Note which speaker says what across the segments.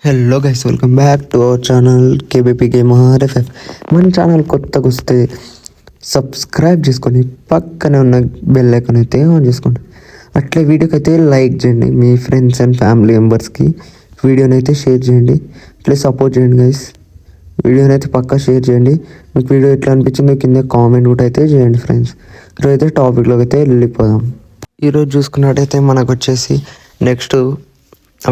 Speaker 1: Hello guys, welcome back to our channel KBP gamer FF. మన channel కొత్తగా వస్తే subscribe చేసుకొని పక్కనే ఉన్న బెల్ ఐకాన్ అయితే ఆన్ చేసుకోండి. అట్లే వీడియోకి అయితే లైక్ చేయండి, మీ ఫ్రెండ్స్ అండ్ ఫ్యామిలీ మెంబర్స్కి వీడియోని అయితే షేర్ చేయండి. ప్లీజ్ సపోర్ట్ చేయండి గైస్. వీడియోని అయితే పక్కా షేర్ చేయండి. మీకు వీడియో ఎట్లా అనిపించిందో కింద కామెంట్ కూడా అయితే చేయండి ఫ్రెండ్స్. ఈరోజు అయితే టాపిక్లోకి అయితే వెళ్ళిపోదాం. ఈరోజు చూసుకున్నట్టయితే మనకు వచ్చేసి నెక్స్ట్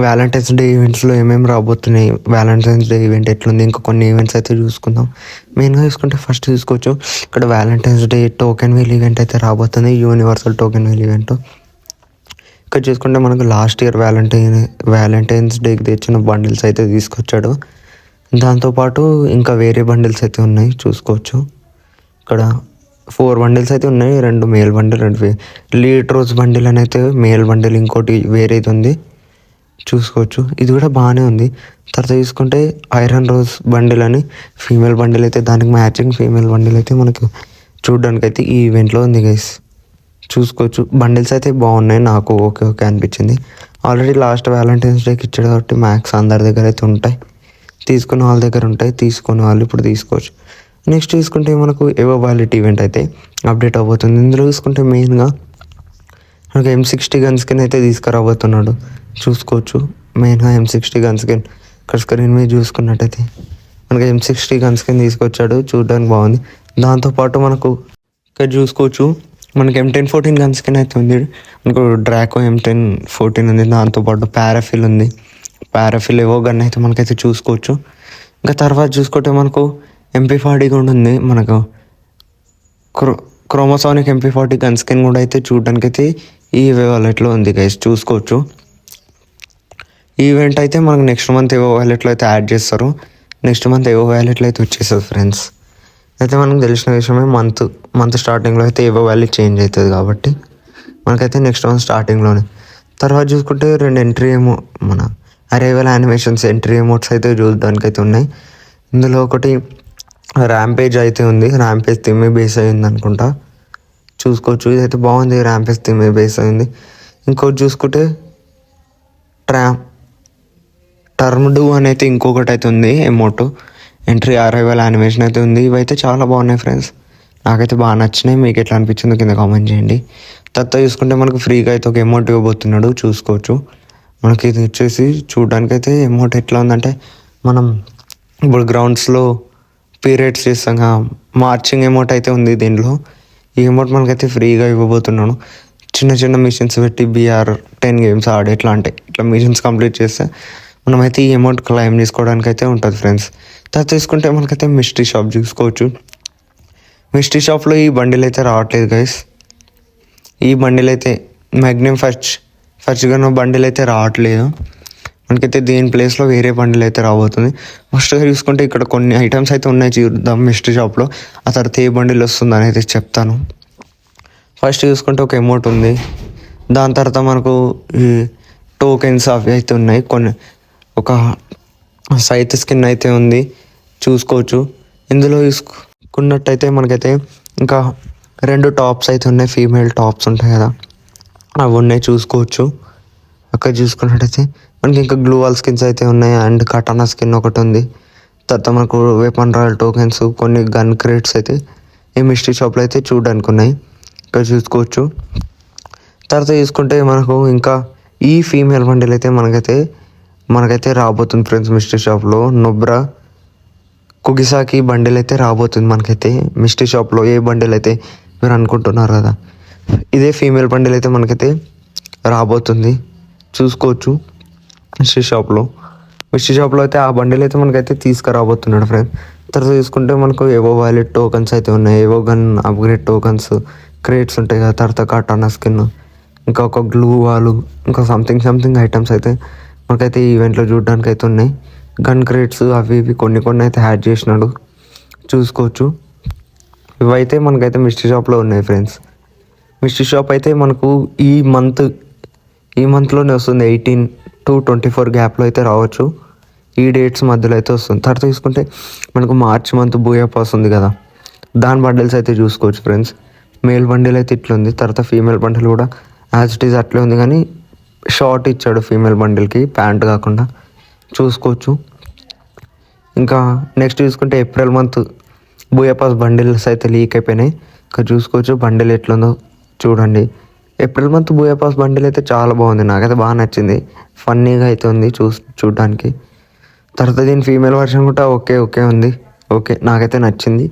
Speaker 1: వ్యాలంటైన్స్ డే ఈవెంట్స్లో ఏమేమి రాబోతున్నాయి, వ్యాలంటైన్స్ డే ఈవెంట్ ఎట్లుంది, ఇంకా కొన్ని ఈవెంట్స్ అయితే చూసుకుందాం. మెయిన్గా చూసుకుంటే ఫస్ట్ చూసుకోవచ్చు, ఇక్కడ Valentine's day token wheel event అయితే రాబోతుంది, యూనివర్సల్ టోకెన్ వీల్ ఈవెంట్. ఇక్కడ చూసుకుంటే మనకు లాస్ట్ ఇయర్ వ్యాలంటైన్స్ డేకి తెచ్చిన బండిల్స్ అయితే తీసుకొచ్చాడు. దాంతోపాటు ఇంకా వేరే బండిల్స్ అయితే ఉన్నాయి చూసుకోవచ్చు. ఇక్కడ 4 బండిల్స్ అయితే ఉన్నాయి, 2 male bundle, 2 lead rose bundle అని అయితే మేల్ బండిల్, ఇంకోటి వేరేది ఉంది చూసుకోవచ్చు. ఇది కూడా బాగానే ఉంది. తర్వాత చూసుకుంటే ఐరన్ రోజ్ బండిల్ అని ఫీమేల్ బండిల్ అయితే, దానికి మ్యాచింగ్ ఫీమేల్ బండిల్ అయితే మనకు చూడడానికి అయితే ఈ ఈవెంట్లో ఉంది గైస్. చూసుకోవచ్చు, బండిల్స్ అయితే బాగున్నాయి, నాకు ఓకే ఓకే అనిపించింది. ఆల్రెడీ లాస్ట్ వ్యాలంటైన్స్ డేకి ఇచ్చాడు కాబట్టి మ్యాక్స్ అందరి దగ్గర అయితే ఉంటాయి, తీసుకున్న వాళ్ళ దగ్గర ఉంటాయి, తీసుకునే వాళ్ళు ఇప్పుడు తీసుకోవచ్చు. నెక్స్ట్ చూసుకుంటే మనకు ఎవో వ్యాలిటీ ఈవెంట్ అయితే అప్డేట్ అవబోతుంది. ఇందులో చూసుకుంటే మెయిన్గా మనకు M60 గన్ స్కిన్ అయితే తీసుకురాబోతున్నాడు చూసుకోవచ్చు. మెయిన్గా M60 గన్ స్కిన్ ఇక్కడ స్క్రీన్ మీద చూసుకున్నట్టయితే మనకి M60 గన్ స్కిన్ తీసుకొచ్చాడు, చూడడానికి బాగుంది. దాంతోపాటు మనకు ఇక్కడ చూసుకోవచ్చు మనకి M1014 గన్ స్కిన్ అయితే ఉంది, మనకు డ్రాకో M1014 ఉంది, దాంతోపాటు పారాఫిల్ ఉంది. పారాఫిల్ ఏవో గన్ అయితే మనకైతే చూసుకోవచ్చు. ఇంకా తర్వాత చూసుకుంటే మనకు MP40 కూడా ఉంది, మనకు క్రోమోసానిక్ MP40 గన్ స్కిన్ కూడా అయితే చూడడానికి అయితే ఈ వాలెట్లో ఉంది గైస్ చూసుకోవచ్చు. ఈ ఈవెంట్ అయితే మనకు నెక్స్ట్ మంత్ ఏవో వ్యాలెట్లో అయితే యాడ్ చేస్తారు, నెక్స్ట్ మంత్ ఏవో వ్యాలెట్లో అయితే వచ్చేస్తుంది ఫ్రెండ్స్. అయితే మనకు తెలిసిన విషయమే, మంత్ స్టార్టింగ్లో అయితే ఏవో వ్యాలెట్ చేంజ్ అవుతుంది కాబట్టి మనకైతే నెక్స్ట్ మంత్ స్టార్టింగ్లోనే. తర్వాత చూసుకుంటే 2 ఎంట్రీ మన అరైవల్ యానిమేషన్స్ ఎంట్రీ ఎమోట్స్ అయితే చూడడానికి అయితే ఉన్నాయి. ఇందులో ఒకటి ర్యాంపేజ్ అయితే ఉంది, ర్యాంపేజ్ థీమ్ బేస్ అయింది అనుకుంటా చూసుకోవచ్చు. ఇదైతే బాగుంది, ర్యాంపేజ్ థీమ్ బేస్ అయింది. ఇంకోటి చూసుకుంటే టర్మ్డ్ అని అయితే ఇంకొకటి అయితే ఉంది, ఎమోట్ ఎంట్రీ అరైవల్ యానిమేషన్ అయితే ఉంది. ఇవైతే చాలా బాగున్నాయి ఫ్రెండ్స్, నాకైతే బాగా నచ్చినాయి. మీకు ఎట్లా అనిపించిందో కింద కామెంట్ చేయండి. తర్వాత చూసుకుంటే మనకు ఫ్రీగా అయితే ఒక ఎమోట్ ఇవ్వబోతున్నాడు చూసుకోవచ్చు. మనకి ఇది వచ్చేసి చూడడానికి అయితే ఎమోట్ ఎట్లా ఉందంటే, మనం ఇప్పుడు గ్రౌండ్స్లో పీరియడ్స్ చేస్తాం, మార్చింగ్ ఎమోట్ అయితే ఉంది దీంట్లో. ఈ ఎమోట్ మనకైతే ఫ్రీగా ఇవ్వబోతున్నాను. చిన్న చిన్న మిషన్స్ పెట్టి BR10 గేమ్స్ ఆడి ఇట్లా మిషన్స్ కంప్లీట్ చేస్తే మనమైతే ఈ అమౌంట్ క్లైమ్ చేసుకోవడానికి అయితే ఉంటుంది ఫ్రెండ్స్. తర్వాత తీసుకుంటే మనకైతే మిస్టరీ షాప్ చూసుకోవచ్చు. మిస్టరీ షాప్లో ఈ బండిల్ అయితే రావట్లేదు గైస్. ఈ బండిల్ అయితే మ్యాగ్నమ్ ఫస్ట్ గన్ బండిల్ అయితే రావట్లేదు మనకైతే, దీని ప్లేస్లో వేరే బండిల్ అయితే రాబోతుంది. ఫస్ట్గా చూసుకుంటే ఇక్కడ కొన్ని ఐటమ్స్ అయితే ఉన్నాయి చూద్దాం మిస్టరీ షాప్లో, ఆ తర్వాత ఏ బండిల్ వస్తుందని అయితే చెప్తాను. ఫస్ట్ చూసుకుంటే ఒక ఎమోట్ ఉంది, దాని తర్వాత మనకు ఈ టోకెన్స్ అవి అయితే ఉన్నాయి, కొన్ని ఒక సైత్ స్కిన్ అయితే ఉంది చూసుకోవచ్చు. ఇందులో చూసుకున్నట్టయితే మనకైతే ఇంకా 2 టాప్స్ అయితే ఉన్నాయి, ఫీమేల్ టాప్స్ ఉంటాయి కదా అవి ఉన్నాయి చూసుకోవచ్చు. అక్కడ చూసుకున్నట్టయితే మనకి ఇంకా గ్లూ వాల్ స్కిన్స్ అయితే ఉన్నాయి, అండ్ కటానా స్కిన్ ఒకటి ఉంది. తర్వాత మనకు వెపన్ రాయల్ టోకెన్స్, కొన్ని గన్ క్రేట్స్ అయితే ఈ మిస్టరీ షాప్లో అయితే చూడడానికి ఉన్నాయి, ఇక్కడ చూసుకోవచ్చు. తర్వాత చూసుకుంటే మనకు ఇంకా ఈ ఫీమేల్ బండిల్ అయితే మనకైతే రాబోతుంది ఫ్రెండ్స్. మిస్టరీ షాప్లో నొబ్రా కుగిసాకి బండిల్ అయితే రాబోతుంది మనకైతే మిస్టరీ షాప్లో. ఏ బండిల్ అయితే మీరు అనుకుంటున్నారు కదా, ఇదే ఫీమేల్ బండిల్ అయితే మనకైతే రాబోతుంది చూసుకోవచ్చు మిస్టరీ షాప్లో అయితే ఆ బండిల్ అయితే మనకైతే తీసుకురాబోతున్నాడు ఫ్రెండ్స్. తర్వాత చూసుకుంటే మనకు ఏవో వాలెట్ టోకన్స్ అయితే ఉన్నాయి, ఏవో గన్ అప్గ్రేడ్ టోకన్స్ క్రేట్స్ ఉంటాయి కదా, తర్వాత కటానా స్కిన్, ఇంకా ఒక గ్లూ వాలు, ఇంకా సంథింగ్ ఐటమ్స్ అయితే మనకైతే ఈ ఈవెంట్లో చూడడానికి అయితే ఉన్నాయి. గన్ క్రేట్స్ అవి ఇవి కొన్ని అయితే యాడ్ చేసినాడు చూసుకోవచ్చు. ఇవైతే మనకైతే మిస్టరీ షాప్లో ఉన్నాయి ఫ్రెండ్స్. మిస్టరీ షాప్ అయితే మనకు ఈ మంత్లోనే వస్తుంది, 18 to 24 గ్యాప్లో అయితే రావచ్చు, ఈ డేట్స్ మధ్యలో అయితే వస్తుంది. తర్వాత చూసుకుంటే మనకు మార్చ్ మంత్ బూయా పాస్ ఉంది కదా, దాని బండిల్స్ అయితే చూసుకోవచ్చు ఫ్రెండ్స్. మేల్ బండిల్ అయితే ఇట్లుంది, తర్వాత ఫీమేల్ బండిల్ కూడా యాజ్ ఇట్ ఈజ్ అట్లే ఉంది, కానీ షార్ట్ ఇచ్చాడు ఫీమేల్ బండిల్కి, ప్యాంట్ కాకుండా. చూసుకోవచ్చు. ఇంకా నెక్స్ట్ చూసుకుంటే ఏప్రిల్ మంత్ బూయాపాస్ బండిల్స్ అయితే లీక్ అయిపోయినాయి. ఇక్కడ చూసుకోవచ్చు బండిల్ ఎట్లుందో చూడండి. ఏప్రిల్ మంత్ బూయాపాస్ బండిల్ అయితే చాలా బాగుంది, నాకైతే బాగా నచ్చింది. ఫన్నీగా అయితే ఉంది చూడడానికి. తర్వాత దీని ఫీమేల్ వర్షన్ కూడా ఓకే ఉంది. ఓకే, నాకైతే నచ్చింది.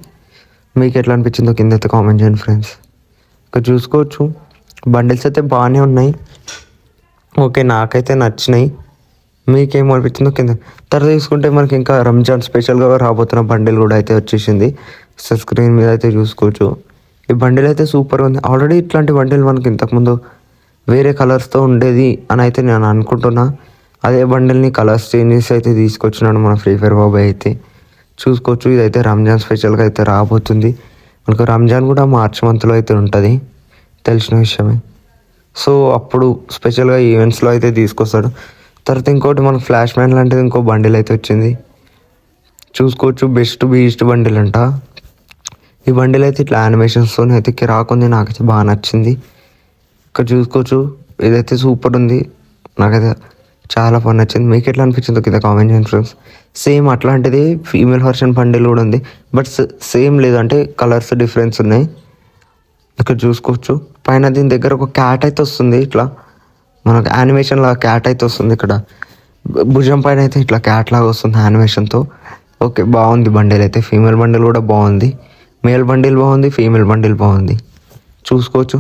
Speaker 1: మీకు ఎట్లా అనిపించిందో కింద అయితే కామెంట్ చేయండి ఫ్రెండ్స్. ఇక్కడ చూసుకోవచ్చు బండిల్స్ అయితే బాగానే ఉన్నాయి. ఓకే, నాకైతే నచ్చినాయి. మీకేం అనిపించిందో కింద. తర్వాత తీసుకుంటే మనకి ఇంకా రంజాన్ స్పెషల్గా రాబోతున్న బండిల్ కూడా అయితే వచ్చేసింది. స్క్రీన్ మీద అయితే చూసుకోవచ్చు. ఈ బండిల్ అయితే సూపర్ ఉంది. ఆల్రెడీ ఇట్లాంటి బండిల్ మనకి ఇంతకుముందు వేరే కలర్స్తో ఉండేది అని అయితే నేను అనుకుంటున్నా. అదే బండిల్ని కలర్స్ చేంజ్ చేసి అయితే తీసుకొచ్చినాడు మన ఫ్రీ ఫైర్ బాబాయ్ అయితే. చూసుకోవచ్చు ఇదైతే రంజాన్ స్పెషల్గా అయితే రాబోతుంది. మనకు రంజాన్ కూడా మార్చ్ మంత్లో అయితే ఉంటుంది, తెలిసిన విషయమే. సో అప్పుడు స్పెషల్గా ఈవెంట్స్లో అయితే తీసుకొస్తాడు. తర్వాత ఇంకోటి మనకు ఫ్లాష్ మ్యాన్ లాంటిది ఇంకో బండిల్ అయితే వచ్చింది. చూసుకోవచ్చు బెస్ట్ బీస్ట్ బండిల్ అంట. ఈ బండిల్ అయితే ఇట్లా యానిమేషన్స్తో అయితే రాకుంది, నాకైతే బాగా నచ్చింది. ఇక్కడ చూసుకోవచ్చు ఇదైతే సూపర్ ఉంది, నాకైతే చాలా బాగా నచ్చింది. మీకు ఎట్లా అనిపించిందో కింద కామెంట్ చేయండి ఫ్రెండ్స్. సేమ్ అట్లాంటిది ఫీమేల్ వర్షన్ బండిల్ కూడా ఉంది, బట్ సేమ్ లేదు, అంటే కలర్స్ డిఫరెన్స్ ఉన్నాయి. ఇక్కడ చూసుకోవచ్చు పైన దీని దగ్గర ఒక క్యాట్ అయితే వస్తుంది, ఇట్లా మనకు యానిమేషన్ లాగా క్యాట్ అయితే వస్తుంది. ఇక్కడ భుజం పైన అయితే ఇట్లా క్యాట్ లాగా వస్తుంది యానిమేషన్తో. ఓకే, బాగుంది బండిల్ అయితే. ఫీమేల్ బండిల్ కూడా బాగుంది, మేల్ బండిల్ బాగుంది, ఫీమేల్ బండిల్ బాగుంది. చూసుకోవచ్చు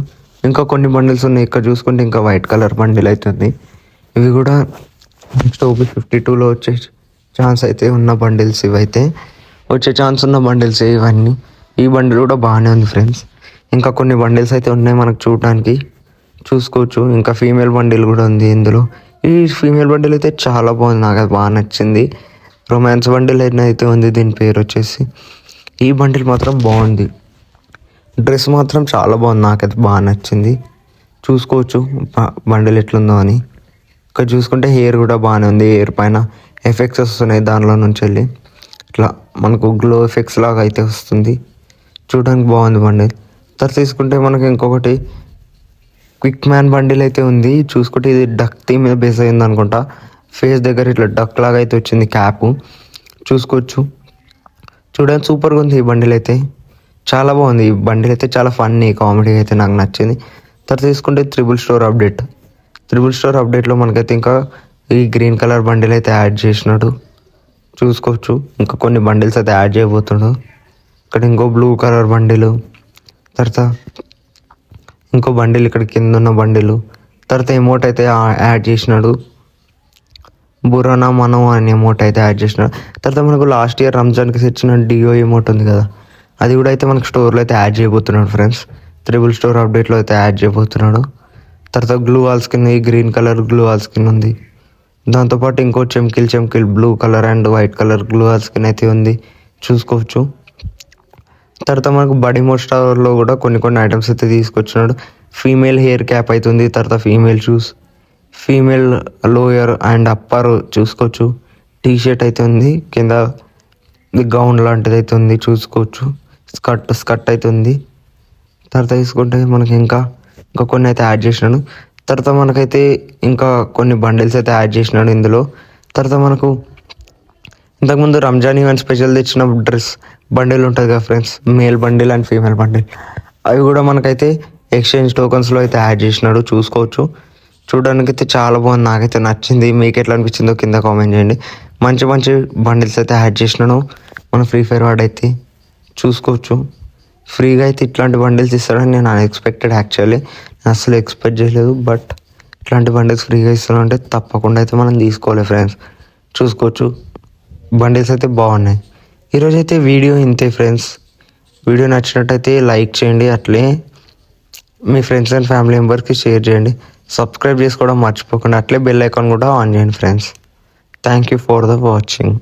Speaker 1: ఇంకా కొన్ని బండిల్స్ ఉన్నాయి. ఇక్కడ చూసుకుంటే ఇంకా వైట్ కలర్ బండిల్ అవుతుంది. ఇవి కూడా నెక్స్ట్ OP52లో వచ్చే ఛాన్స్ అయితే ఉన్న బండిల్స్, ఇవైతే వచ్చే ఛాన్స్ ఉన్న బండిల్స్ ఇవన్నీ. ఈ బండిల్ కూడా బాగానే ఉంది ఫ్రెండ్స్. ఇంకా కొన్ని బండిల్స్ అయితే ఉన్నాయి మనకు చూడడానికి, చూసుకోవచ్చు. ఇంకా ఫీమేల్ బండిల్ కూడా ఉంది ఇందులో. ఈ ఫీమేల్ బండిల్ అయితే చాలా బాగుంది, నాకు అది బాగా నచ్చింది. రొమాన్స్ బండిల్ అయితే ఉంది, దీని పేరు వచ్చేసి. ఈ బండిల్ మాత్రం బాగుంది, డ్రెస్ మాత్రం చాలా బాగుంది, నాకైతే బాగా నచ్చింది. చూసుకోవచ్చు బండిల్ ఎట్లుందో అని. ఇక్కడ చూసుకుంటే హెయిర్ కూడా బాగానే ఉంది, హెయిర్ పైన ఎఫెక్ట్స్ వస్తున్నాయి దానిలో నుంచి వెళ్ళి, ఇట్లా మనకు గ్లో ఎఫెక్ట్స్ లాగా అయితే వస్తుంది, చూడడానికి బాగుంది బండిల్. తర్వాత తీసుకుంటే మనకి ఇంకొకటి క్విక్ మ్యాన్ బండిల్ అయితే ఉంది. చూసుకుంటే ఇది డక్ థీమ్ మీద బేస్ అయింది అనుకుంటా. ఫేస్ దగ్గర ఇట్లా డక్ లాగా అయితే వచ్చింది క్యాప్, చూసుకోవచ్చు. చూడడానికి సూపర్గా ఉంది ఈ బండిల్ అయితే, చాలా బాగుంది. ఈ బండిల్ అయితే చాలా ఫన్నీ కామెడీ అయితే నాకు నచ్చింది. తర్వాత తీసుకుంటే త్రిబుల్ స్టోర్ అప్డేట్లో మనకైతే ఇంకా ఈ గ్రీన్ కలర్ బండిల్ అయితే యాడ్ చేసినాడు, చూసుకోవచ్చు. ఇంకా కొన్ని బండిల్స్ అయితే యాడ్ చేయబోతున్నాడు. ఇక్కడ ఇంకో బ్లూ కలర్ బండిలు, తర్వాత ఇంకో బండిల్ ఇక్కడ కింద ఉన్న బండిలు. తర్వాత ఎమోట్ అయితే యాడ్ చేసినాడు, బురానా మనం అనే ఎమోట్ అయితే యాడ్ చేసినాడు. తర్వాత మనకు లాస్ట్ ఇయర్ రంజాన్కి తెచ్చిన డియో ఎమోట్ ఉంది కదా, అది కూడా అయితే మనకు స్టోర్లో అయితే యాడ్ చేయబోతున్నాడు ఫ్రెండ్స్. త్రిబుల్ స్టోర్ అప్డేట్లో అయితే యాడ్ చేయబోతున్నాడు. తర్వాత గ్లూ వాల్ స్కిన్, ఈ green colour glue wall skin ఉంది. దాంతోపాటు ఇంకో చెమ్కిల్ blue colour and white colour glue wall skin అయితే ఉంది, చూసుకోవచ్చు. తర్వాత మనకు బడీ మోడ్ స్టోర్లో కూడా కొన్ని ఐటమ్స్ అయితే తీసుకొచ్చినాడు. ఫీమేల్ హెయిర్ క్యాప్ అవుతుంది, తర్వాత female shoes, female lower and upper చూసుకోవచ్చు. టీ షర్ట్ అయితే ఉంది, కింద గౌన్ లాంటిది అయితే ఉంది, చూసుకోవచ్చు. స్కర్ట్ అయితే ఉంది. తర్వాత తీసుకుంటే మనకి ఇంకా కొన్ని అయితే యాడ్ చేసినాడు. తర్వాత మనకైతే ఇంకా కొన్ని బండిల్స్ అయితే యాడ్ చేసినాడు ఇందులో. తర్వాత మనకు ఇంతకుముందు రంజాన్ ఈవెంట్ స్పెషల్ తెచ్చిన డ్రెస్ బండిల్ ఉంటుంది కదా friends, male bundle and female bundle, అవి కూడా మనకైతే ఎక్స్చేంజ్ టోకన్స్లో అయితే యాడ్ చేసినాడు, చూసుకోవచ్చు. చూడడానికి అయితే చాలా బాగుంది, నాకైతే నచ్చింది. మీకు ఎట్లా అనిపించిందో కింద కామెంట్ చేయండి. మంచి బండిల్స్ అయితే యాడ్ చేసినాడు మన ఫ్రీ ఫైర్ వాడైతే, చూసుకోవచ్చు. ఫ్రీగా అయితే ఇట్లాంటి బండిల్స్ ఇస్తాడని నేను అన్ఎక్స్పెక్టెడ్, యాక్చువల్లీ నేను అసలు ఎక్స్పెక్ట్ చేయలేదు. బట్ ఇట్లాంటి బండిల్స్ ఫ్రీగా ఇస్తాడంటే తప్పకుండా అయితే మనం తీసుకోవాలి ఫ్రెండ్స్, చూసుకోవచ్చు. బండిల్స్ అయితే బాగున్నాయి. ఈరోజు అయితే వీడియో ఇంతే ఫ్రెండ్స్. వీడియో నచ్చినట్టయితే లైక్ చేయండి, అట్లే మీ ఫ్రెండ్స్ అండ్ ఫ్యామిలీ మెంబర్స్కి షేర్ చేయండి. సబ్స్క్రైబ్ చేసుకోవడం మర్చిపోకుండా, అట్లే బెల్ ఐకాన్ కూడా ఆన్ చేయండి friends. Thank you for the watching.